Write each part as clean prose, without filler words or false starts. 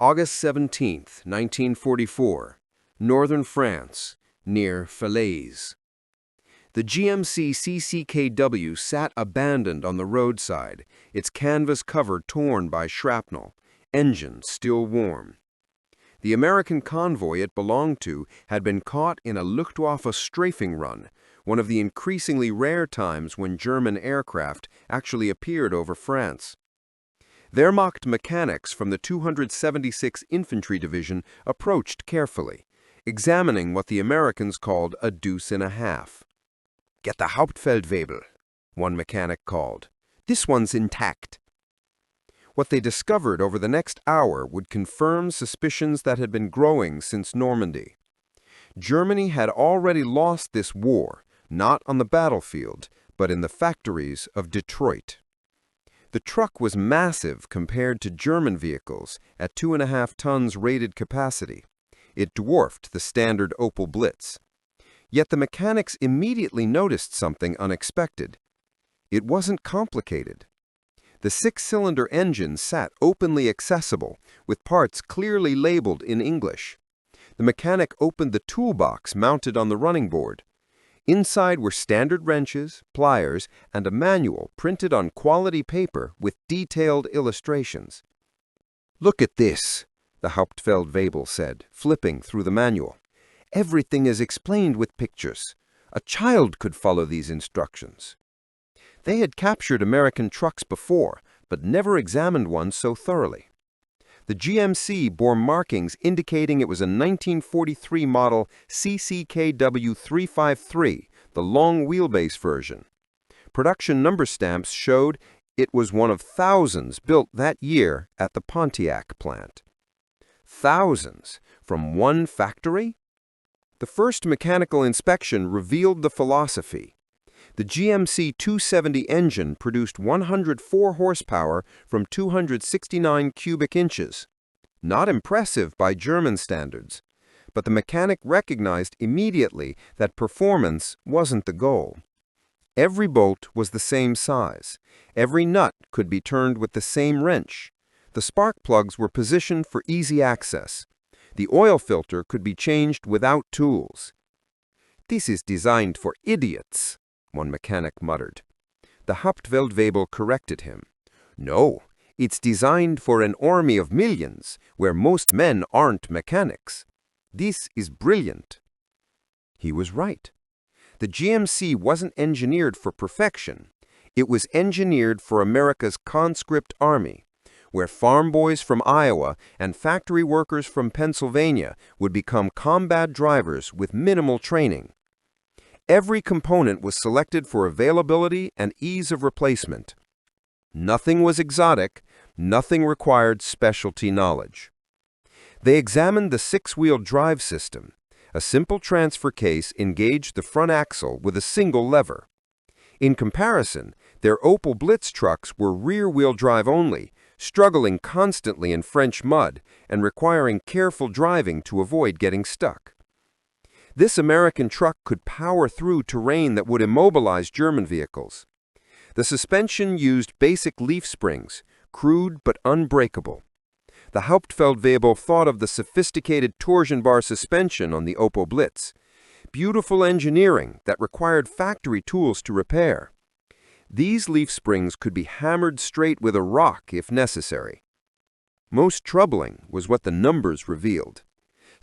August 17, 1944, northern France, near Falaise. The GMC CCKW sat abandoned on the roadside, its canvas cover torn by shrapnel, engine still warm. The American convoy it belonged to had been caught in a Luftwaffe strafing run, one of the increasingly rare times when German aircraft actually appeared over France. Wehrmacht Mechanics from the 276 Infantry Division approached carefully, examining what the Americans called a Deuce-and-a-Half. "Get the Hauptfeldwebel," one mechanic called. "This one's intact." What they discovered over the next hour would confirm suspicions that had been growing since Normandy. Germany had already lost this war, not on the battlefield, but in the factories of Detroit. The truck was massive compared to German vehicles at 2.5 tons rated capacity. It dwarfed the standard Opel Blitz. Yet the mechanics immediately noticed something unexpected. It wasn't complicated. The 6-cylinder engine sat openly accessible, with parts clearly labeled in English. The mechanic opened the toolbox mounted on the running board. Inside were standard wrenches, pliers, and a manual printed on quality paper with detailed illustrations. "Look at this," the Hauptfeldwebel said, flipping through the manual. "Everything is explained with pictures. A child could follow these instructions." They had captured American trucks before, but never examined one so thoroughly. The GMC bore markings indicating it was a 1943 model CCKW 353, the long wheelbase version. Production number stamps showed it was one of thousands built that year at the Pontiac plant. Thousands from one factory? The first mechanical inspection revealed the philosophy. The GMC 270 engine produced 104 horsepower from 269 cubic inches. Not impressive by German standards, but the mechanic recognized immediately that performance wasn't the goal. Every bolt was the same size. Every nut could be turned with the same wrench. The spark plugs were positioned for easy access. The oil filter could be changed without tools. "This is designed for idiots," one mechanic muttered. The Hauptfeldwebel corrected him. "No, it's designed for an army of millions, where most men aren't mechanics. This is brilliant." He was right. The GMC wasn't engineered for perfection. It was engineered for America's conscript army, where farm boys from Iowa and factory workers from Pennsylvania would become combat drivers with minimal training. Every component was selected for availability and ease of replacement. Nothing was exotic, nothing required specialty knowledge. They examined the 6-wheel drive system. A simple transfer case engaged the front axle with a single lever. In comparison, their Opel Blitz trucks were rear-wheel drive only, struggling constantly in French mud and requiring careful driving to avoid getting stuck. This American truck could power through terrain that would immobilize German vehicles. The suspension used basic leaf springs, crude but unbreakable. The Hauptfeldwebel thought of the sophisticated torsion bar suspension on the Opel Blitz, beautiful engineering that required factory tools to repair. These leaf springs could be hammered straight with a rock if necessary. Most troubling was what the numbers revealed.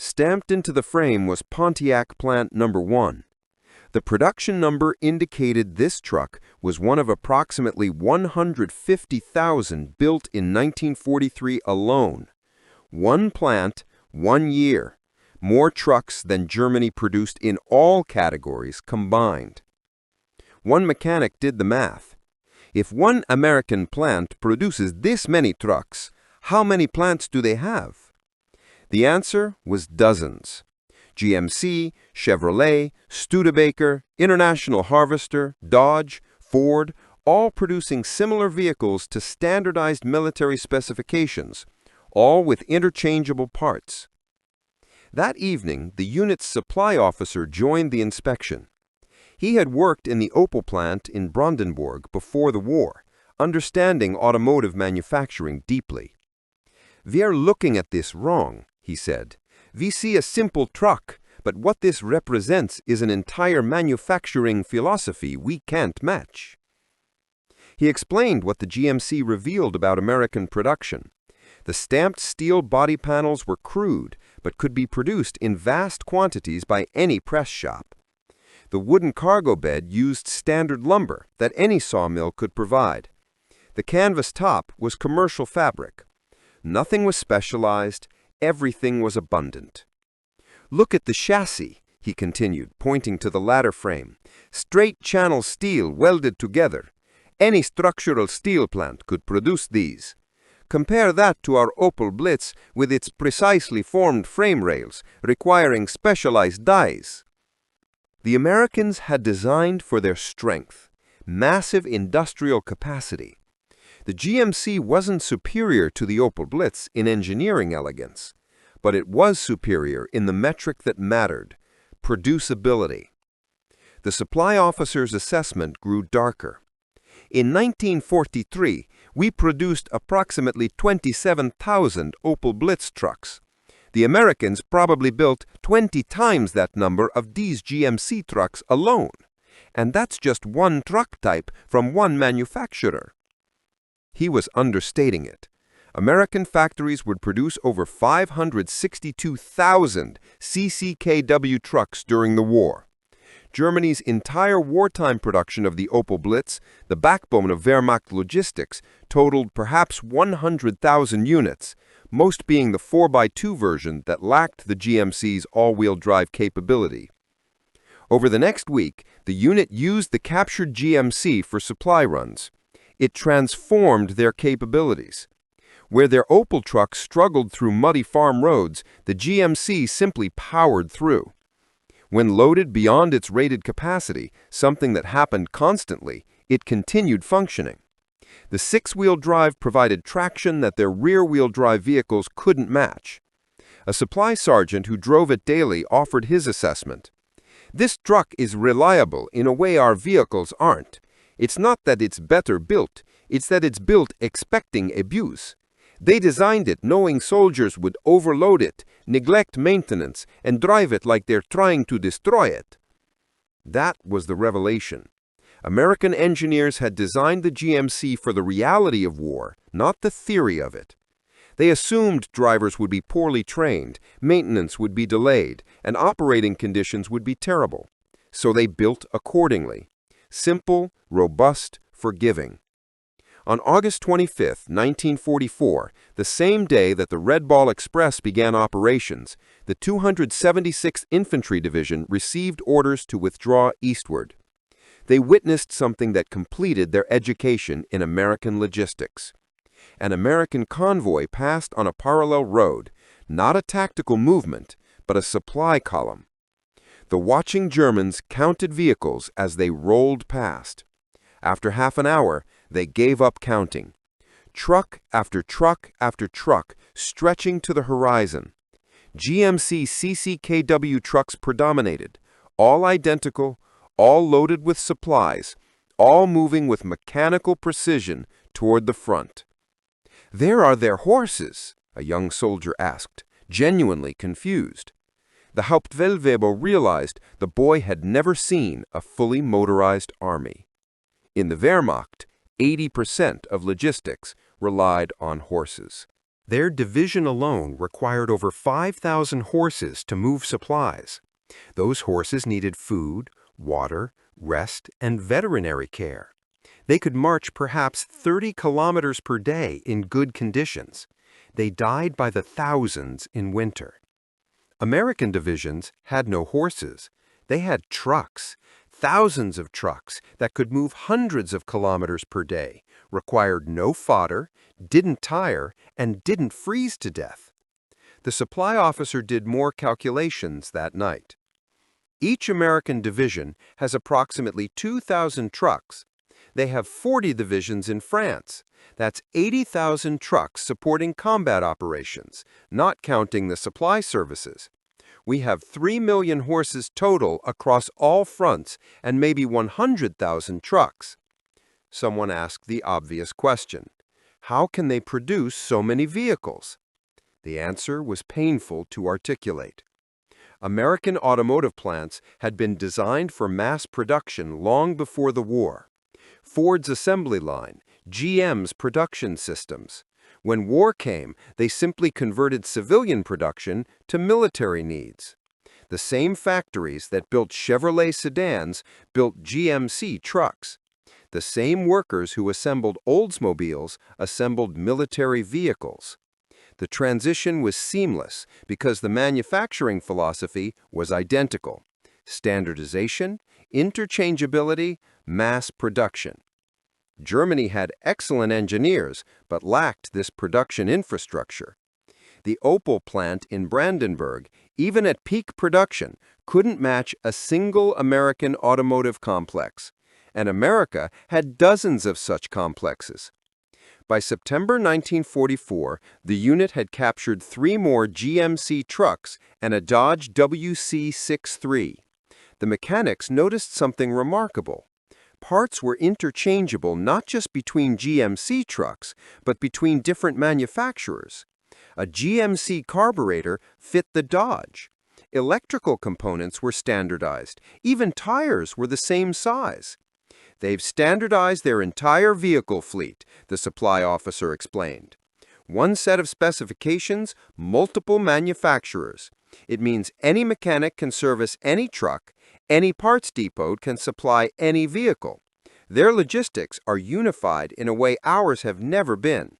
Stamped into the frame was Pontiac Plant Number 1. The production number indicated this truck was one of approximately 150,000 built in 1943 alone. One plant, 1 year. More trucks than Germany produced in all categories combined. One mechanic did the math. If one American plant produces this many trucks, how many plants do they have? The answer was dozens. GMC, Chevrolet, Studebaker, International Harvester, Dodge, Ford, all producing similar vehicles to standardized military specifications, all with interchangeable parts. That evening, the unit's supply officer joined the inspection. He had worked in the Opel plant in Brandenburg before the war, understanding automotive manufacturing deeply. "We're looking at this wrong," he said. "We see a simple truck, but what this represents is an entire manufacturing philosophy we can't match." He explained what the GMC revealed about American production. The stamped steel body panels were crude, but could be produced in vast quantities by any press shop. The wooden cargo bed used standard lumber that any sawmill could provide. The canvas top was commercial fabric. Nothing was specialized, everything was abundant. "Look at the chassis," he continued, pointing to the ladder frame. "Straight channel steel welded together. Any structural steel plant could produce these. Compare that to our Opel Blitz with its precisely formed frame rails, requiring specialized dies." The Americans had designed for their strength, massive industrial capacity. The GMC wasn't superior to the Opel Blitz in engineering elegance, but it was superior in the metric that mattered: producibility. The supply officer's assessment grew darker. "In 1943, we produced approximately 27,000 Opel Blitz trucks. The Americans probably built 20 times that number of these GMC trucks alone. And that's just one truck type from one manufacturer." He was understating it. American factories would produce over 562,000 CCKW trucks during the war. Germany's entire wartime production of the Opel Blitz, the backbone of Wehrmacht logistics, totaled perhaps 100,000 units, most being the 4x2 version that lacked the GMC's all-wheel drive capability. Over the next week, the unit used the captured GMC for supply runs. It transformed their capabilities. Where their Opel trucks struggled through muddy farm roads, the GMC simply powered through. When loaded beyond its rated capacity, something that happened constantly, it continued functioning. The six-wheel drive provided traction that their rear-wheel drive vehicles couldn't match. A supply sergeant who drove it daily offered his assessment. "This truck is reliable in a way our vehicles aren't. It's not that it's better built, it's that it's built expecting abuse. They designed it knowing soldiers would overload it, neglect maintenance, and drive it like they're trying to destroy it." That was the revelation. American engineers had designed the GMC for the reality of war, not the theory of it. They assumed drivers would be poorly trained, maintenance would be delayed, and operating conditions would be terrible. So they built accordingly. Simple, robust, forgiving. On August 25, 1944, the same day that the Red Ball Express began operations, the 276th Infantry Division received orders to withdraw eastward. They witnessed something that completed their education in American logistics. An American convoy passed on a parallel road, not a tactical movement, but a supply column. The watching Germans counted vehicles as they rolled past. After half an hour, they gave up counting. Truck after truck after truck stretching to the horizon. GMC CCKW trucks predominated, all identical, all loaded with supplies, all moving with mechanical precision toward the front. "There are their horses?" a young soldier asked, genuinely confused. The Hauptfeldwebel realized the boy had never seen a fully motorized army. In the Wehrmacht, 80% of logistics relied on horses. Their division alone required over 5,000 horses to move supplies. Those horses needed food, water, rest, and veterinary care. They could march perhaps 30 kilometers per day in good conditions. They died by the thousands in winter. American divisions had no horses. They had trucks. Thousands of trucks that could move hundreds of kilometers per day, required no fodder, didn't tire, and didn't freeze to death. The supply officer did more calculations that night. Each American division has approximately 2,000 trucks. They have 40 divisions in France. That's 80,000 trucks supporting combat operations, not counting the supply services. We have 3 million horses total across all fronts and maybe 100,000 trucks. Someone asked the obvious question: how can they produce so many vehicles? The answer was painful to articulate. American automotive plants had been designed for mass production long before the war. Ford's assembly line, GM's production systems. When war came, they simply converted civilian production to military needs. The same factories that built Chevrolet sedans built GMC trucks. The same workers who assembled Oldsmobiles assembled military vehicles. The transition was seamless because the manufacturing philosophy was identical: standardization, interchangeability, mass production. Germany had excellent engineers, but lacked this production infrastructure. The Opel plant in Brandenburg, even at peak production, couldn't match a single American automotive complex, and America had dozens of such complexes. By September 1944, the unit had captured 3 more GMC trucks and a Dodge WC63. The mechanics noticed something remarkable. Parts were interchangeable not just between GMC trucks, but between different manufacturers. A GMC carburetor fit the Dodge. Electrical components were standardized. Even tires were the same size. "They've standardized their entire vehicle fleet," the supply officer explained. "One set of specifications, multiple manufacturers. It means any mechanic can service any truck, any parts depot can supply any vehicle. Their logistics are unified in a way ours have never been."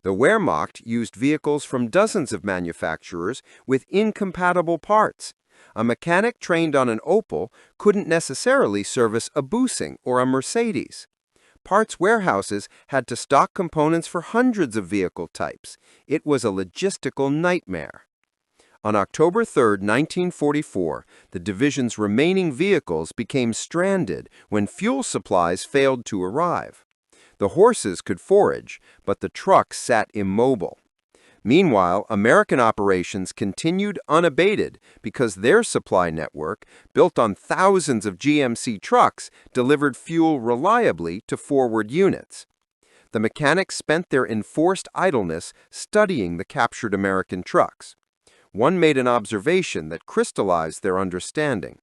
The Wehrmacht used vehicles from dozens of manufacturers with incompatible parts. A mechanic trained on an Opel couldn't necessarily service a Busing or a Mercedes. Parts warehouses had to stock components for hundreds of vehicle types. It was a logistical nightmare. On October 3, 1944, the division's remaining vehicles became stranded when fuel supplies failed to arrive. The horses could forage, but the trucks sat immobile. Meanwhile, American operations continued unabated because their supply network, built on thousands of GMC trucks, delivered fuel reliably to forward units. The mechanics spent their enforced idleness studying the captured American trucks. One made an observation that crystallized their understanding.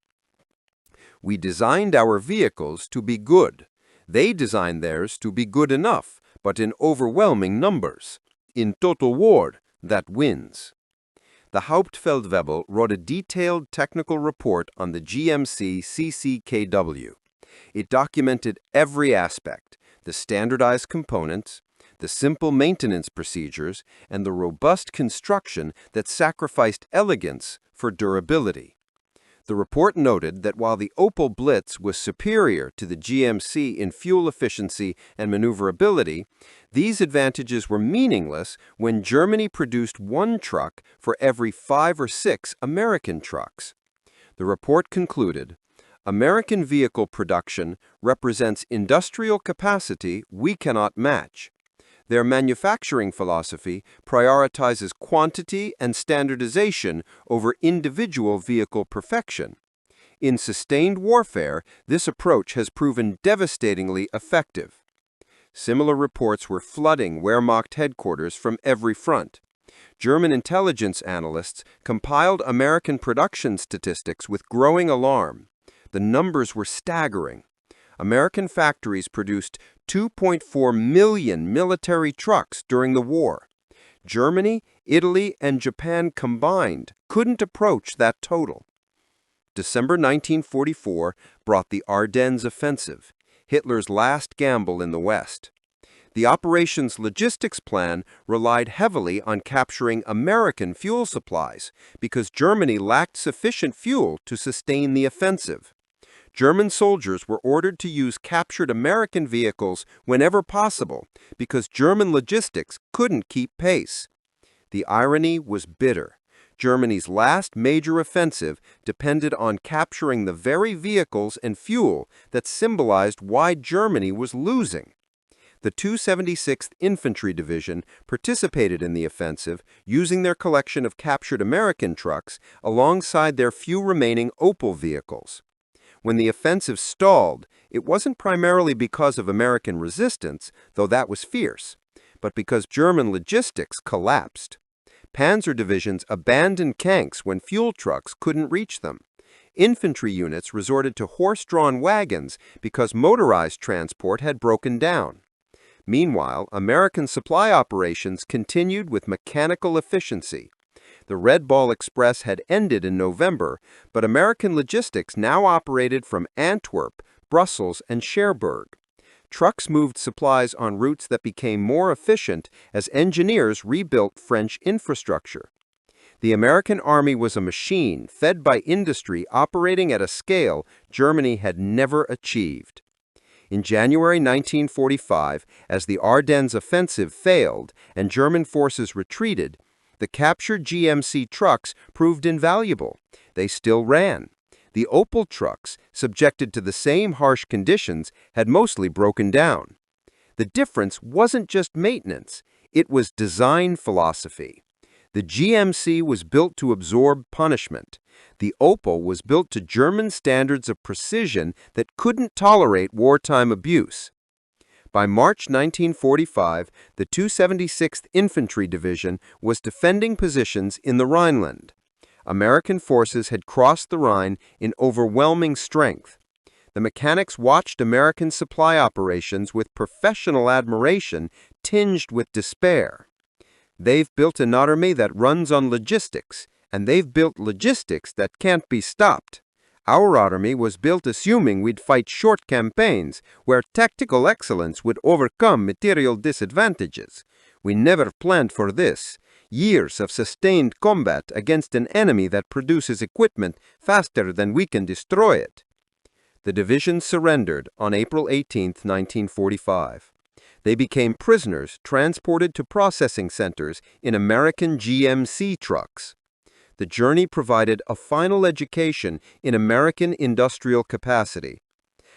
"We designed our vehicles to be good. They designed theirs to be good enough, but in overwhelming numbers. In total war, that wins." The Hauptfeldwebel wrote a detailed technical report on the GMC CCKW. It documented every aspect: the standardized components, the simple maintenance procedures, and the robust construction that sacrificed elegance for durability. The report noted that while the Opel Blitz was superior to the GMC in fuel efficiency and maneuverability, these advantages were meaningless when Germany produced 1 truck for every 5 or 6 American trucks. The report concluded, "American vehicle production represents industrial capacity we cannot match. Their manufacturing philosophy prioritizes quantity and standardization over individual vehicle perfection. In sustained warfare, this approach has proven devastatingly effective." Similar reports were flooding Wehrmacht headquarters from every front. German intelligence analysts compiled American production statistics with growing alarm. The numbers were staggering. American factories produced 2.4 million military trucks during the war. Germany, Italy, and Japan combined couldn't approach that total. December 1944 brought the Ardennes offensive, Hitler's last gamble in the West. The operation's logistics plan relied heavily on capturing American fuel supplies because Germany lacked sufficient fuel to sustain the offensive. German soldiers were ordered to use captured American vehicles whenever possible because German logistics couldn't keep pace. The irony was bitter. Germany's last major offensive depended on capturing the very vehicles and fuel that symbolized why Germany was losing. The 276th Infantry Division participated in the offensive using their collection of captured American trucks alongside their few remaining Opel vehicles. When the offensive stalled, it wasn't primarily because of American resistance, though that was fierce, but because German logistics collapsed. Panzer divisions abandoned tanks when fuel trucks couldn't reach them. Infantry units resorted to horse-drawn wagons because motorized transport had broken down. Meanwhile, American supply operations continued with mechanical efficiency. The Red Ball Express had ended in November, but American logistics now operated from Antwerp, Brussels, and Cherbourg. Trucks moved supplies on routes that became more efficient as engineers rebuilt French infrastructure. The American Army was a machine fed by industry operating at a scale Germany had never achieved. In January 1945, as the Ardennes offensive failed and German forces retreated, the captured GMC trucks proved invaluable. They still ran. The Opel trucks, subjected to the same harsh conditions, had mostly broken down. The difference wasn't just maintenance, it was design philosophy. The GMC was built to absorb punishment. The Opel was built to German standards of precision that couldn't tolerate wartime abuse. By March 1945, the 276th Infantry Division was defending positions in the Rhineland. American forces had crossed the Rhine in overwhelming strength. The mechanics watched American supply operations with professional admiration tinged with despair. They've built an army that runs on logistics, and they've built logistics that can't be stopped. Our army was built assuming we'd fight short campaigns where tactical excellence would overcome material disadvantages. We never planned for this. Years of sustained combat against an enemy that produces equipment faster than we can destroy it. The division surrendered on April 18, 1945. They became prisoners transported to processing centers in American GMC trucks. The journey provided a final education in American industrial capacity.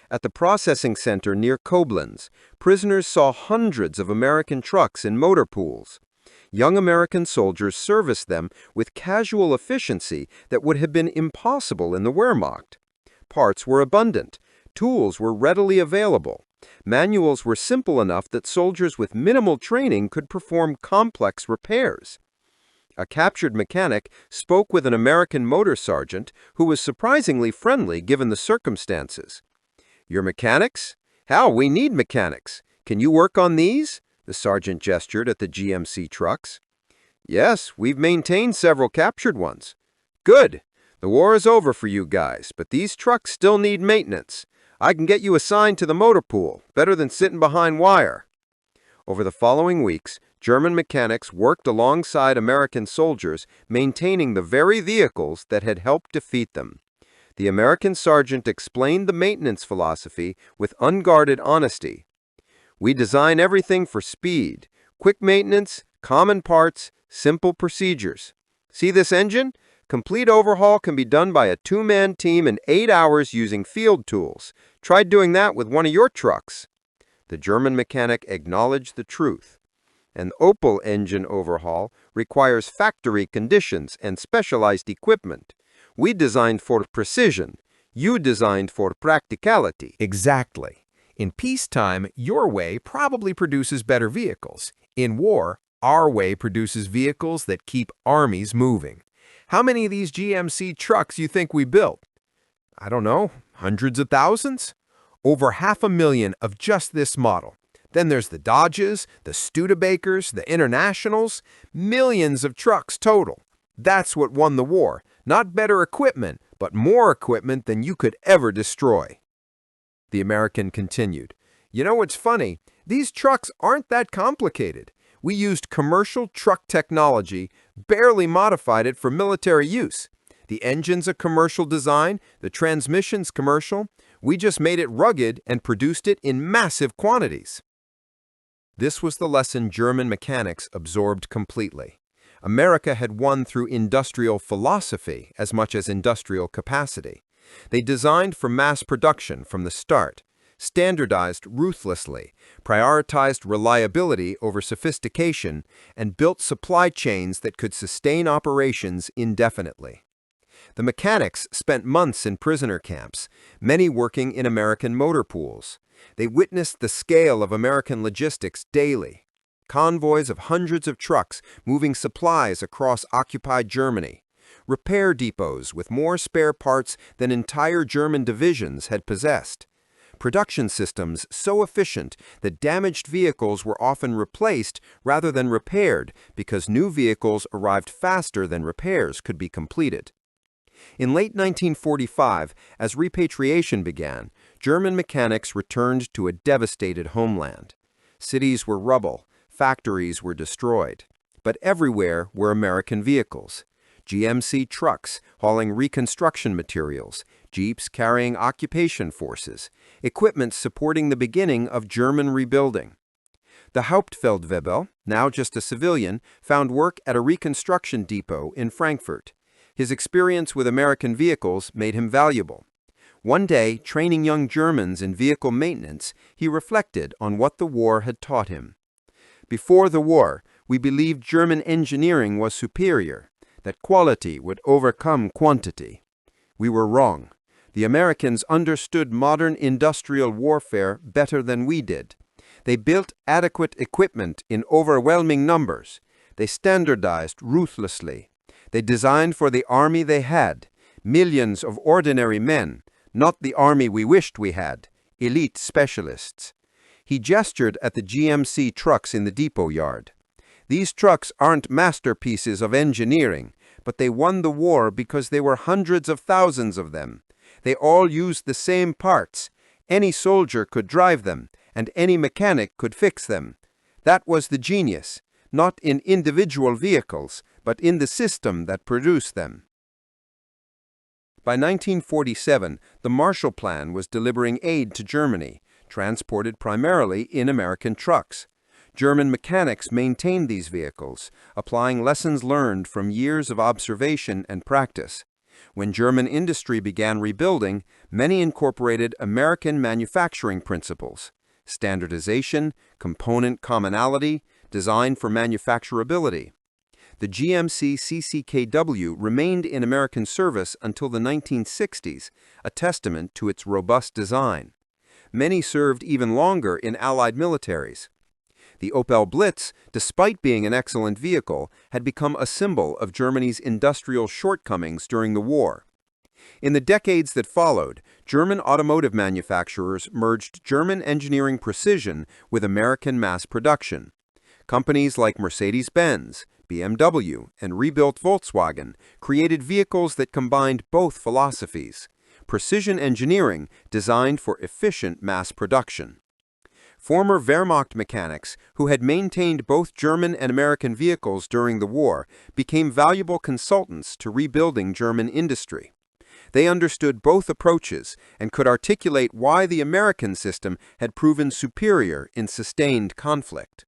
At the processing center near Koblenz, prisoners saw hundreds of American trucks in motor pools. Young American soldiers serviced them with casual efficiency that would have been impossible in the Wehrmacht. Parts were abundant. Tools were readily available. Manuals were simple enough that soldiers with minimal training could perform complex repairs. A captured mechanic spoke with an American motor sergeant who was surprisingly friendly given the circumstances. "You're mechanics? Hell, we need mechanics. Can you work on these?" The sergeant gestured at the GMC trucks. "Yes, we've maintained several captured ones." "Good. The war is over for you guys, but these trucks still need maintenance. I can get you assigned to the motor pool, better than sitting behind wire." Over the following weeks, German mechanics worked alongside American soldiers, maintaining the very vehicles that had helped defeat them. The American sergeant explained the maintenance philosophy with unguarded honesty. "We design everything for speed, quick maintenance, common parts, simple procedures. See this engine? Complete overhaul can be done by a two-man team in 8 hours using field tools. Try doing that with one of your trucks." The German mechanic acknowledged the truth. An Opel engine overhaul requires factory conditions and specialized equipment. We designed for precision. You designed for practicality. Exactly. In peacetime, your way probably produces better vehicles. In war, our way produces vehicles that keep armies moving. How many of these GMC trucks you think we built? I don't know, hundreds of thousands? Over 500,000 of just this model. Then there's the Dodges, the Studebakers, the Internationals, millions of trucks total. That's what won the war. Not better equipment, but more equipment than you could ever destroy. The American continued. "You know what's funny? These trucks aren't that complicated. We used commercial truck technology, barely modified it for military use. The engine's a commercial design, the transmission's commercial. We just made it rugged and produced it in massive quantities." This was the lesson German mechanics absorbed completely. America had won through industrial philosophy as much as industrial capacity. They designed for mass production from the start, standardized ruthlessly, prioritized reliability over sophistication, and built supply chains that could sustain operations indefinitely. The mechanics spent months in prisoner camps, many working in American motor pools. They witnessed the scale of American logistics daily. convoys of hundreds of trucks moving supplies across occupied Germany, repair depots with more spare parts than entire German divisions had possessed, production systems so efficient that damaged vehicles were often replaced rather than repaired because new vehicles arrived faster than repairs could be completed. In late 1945, as repatriation began, German mechanics returned to a devastated homeland. Cities were rubble, factories were destroyed, but everywhere were American vehicles. GMC trucks hauling reconstruction materials, Jeeps carrying occupation forces, equipment supporting the beginning of German rebuilding. The Hauptfeldwebel, now just a civilian, found work at a reconstruction depot in Frankfurt. His experience with American vehicles made him valuable. One day, training young Germans in vehicle maintenance, he reflected on what the war had taught him. Before the war, we believed German engineering was superior, that quality would overcome quantity. We were wrong. The Americans understood modern industrial warfare better than we did. They built adequate equipment in overwhelming numbers. They standardized ruthlessly. They designed for the army they had, millions of ordinary men, not the army we wished we had, elite specialists. He gestured at the GMC trucks in the depot yard. These trucks aren't masterpieces of engineering, but they won the war because there were hundreds of thousands of them. They all used the same parts. Any soldier could drive them, and any mechanic could fix them. That was the genius, not in individual vehicles, but in the system that produced them. By 1947, the Marshall Plan was delivering aid to Germany, transported primarily in American trucks. German mechanics maintained these vehicles, applying lessons learned from years of observation and practice. When German industry began rebuilding, many incorporated American manufacturing principles: standardization, component commonality, design for manufacturability. The GMC CCKW remained in American service until the 1960s, a testament to its robust design. Many served even longer in Allied militaries. The Opel Blitz, despite being an excellent vehicle, had become a symbol of Germany's industrial shortcomings during the war. In the decades that followed, German automotive manufacturers merged German engineering precision with American mass production. Companies like Mercedes-Benz, BMW, and rebuilt Volkswagen created vehicles that combined both philosophies: precision engineering designed for efficient mass production. Former Wehrmacht mechanics, who had maintained both German and American vehicles during the war, became valuable consultants to rebuilding German industry. They understood both approaches and could articulate why the American system had proven superior in sustained conflict.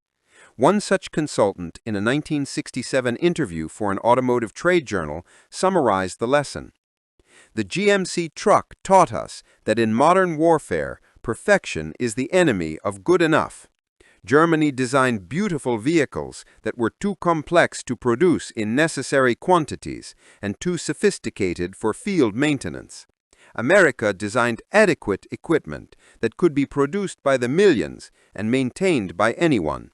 One such consultant, in a 1967 interview for an automotive trade journal, summarized the lesson. The GMC truck taught us that in modern warfare, perfection is the enemy of good enough. Germany designed beautiful vehicles that were too complex to produce in necessary quantities and too sophisticated for field maintenance. America designed adequate equipment that could be produced by the millions and maintained by anyone.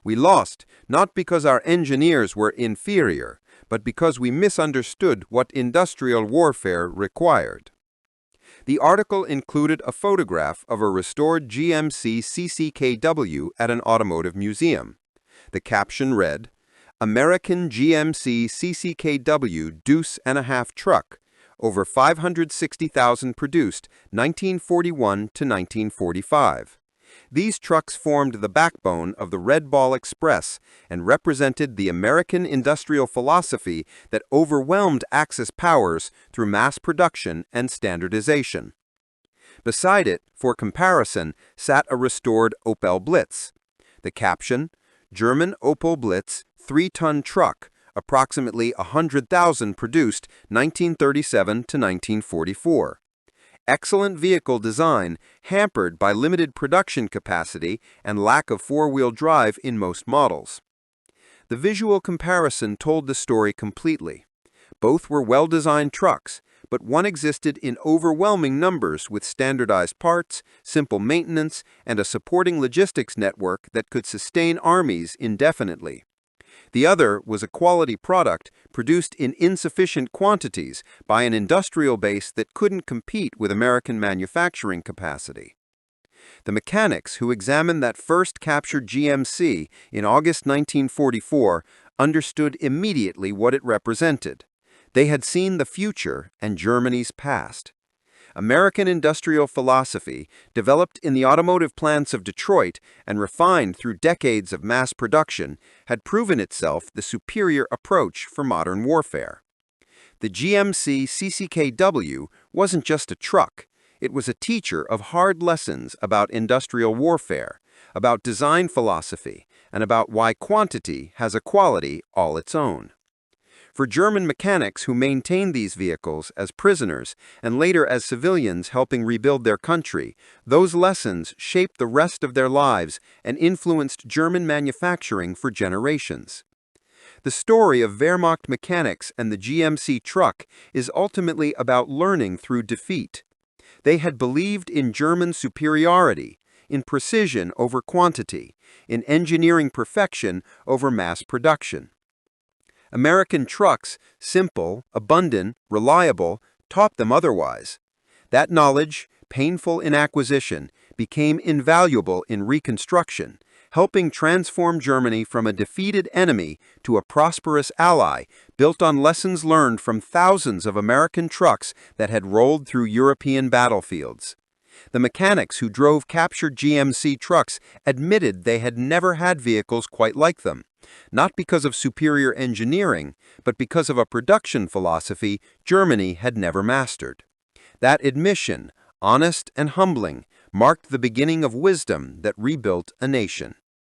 We lost not because our engineers were inferior, but because we misunderstood what industrial warfare required. The article included a photograph of a restored GMC CCKW at an automotive museum. The caption read, "American GMC CCKW Deuce-and-a-Half Truck, over 560,000 produced 1941 to 1945. These trucks formed the backbone of the Red Ball Express and represented the American industrial philosophy that overwhelmed Axis powers through mass production and standardization." Beside it, for comparison, sat a restored Opel Blitz. The caption, "German Opel Blitz 3-ton truck, approximately 100,000 produced 1937 to 1944. Excellent vehicle design, hampered by limited production capacity and lack of four-wheel drive in most models." The visual comparison told the story completely. Both were well-designed trucks, but one existed in overwhelming numbers with standardized parts, simple maintenance, and a supporting logistics network that could sustain armies indefinitely. The other was a quality product produced in insufficient quantities by an industrial base that couldn't compete with American manufacturing capacity. The mechanics who examined that first captured GMC in August 1944 understood immediately what it represented. They had seen the future and Germany's past. American industrial philosophy, developed in the automotive plants of Detroit and refined through decades of mass production, had proven itself the superior approach for modern warfare. The GMC CCKW wasn't just a truck. It was a teacher of hard lessons about industrial warfare, about design philosophy, and about why quantity has a quality all its own. For German mechanics who maintained these vehicles as prisoners and later as civilians helping rebuild their country, those lessons shaped the rest of their lives and influenced German manufacturing for generations. The story of Wehrmacht Mechanics and the GMC Truck is ultimately about learning through defeat. They had believed in German superiority, in precision over quantity, in engineering perfection over mass production. American trucks, simple, abundant, reliable, taught them otherwise. That knowledge, painful in acquisition, became invaluable in reconstruction, helping transform Germany from a defeated enemy to a prosperous ally built on lessons learned from thousands of American trucks that had rolled through European battlefields. The mechanics who drove captured GMC trucks admitted they had never had vehicles quite like them, not because of superior engineering, but because of a production philosophy Germany had never mastered. That admission, honest and humbling, marked the beginning of wisdom that rebuilt a nation.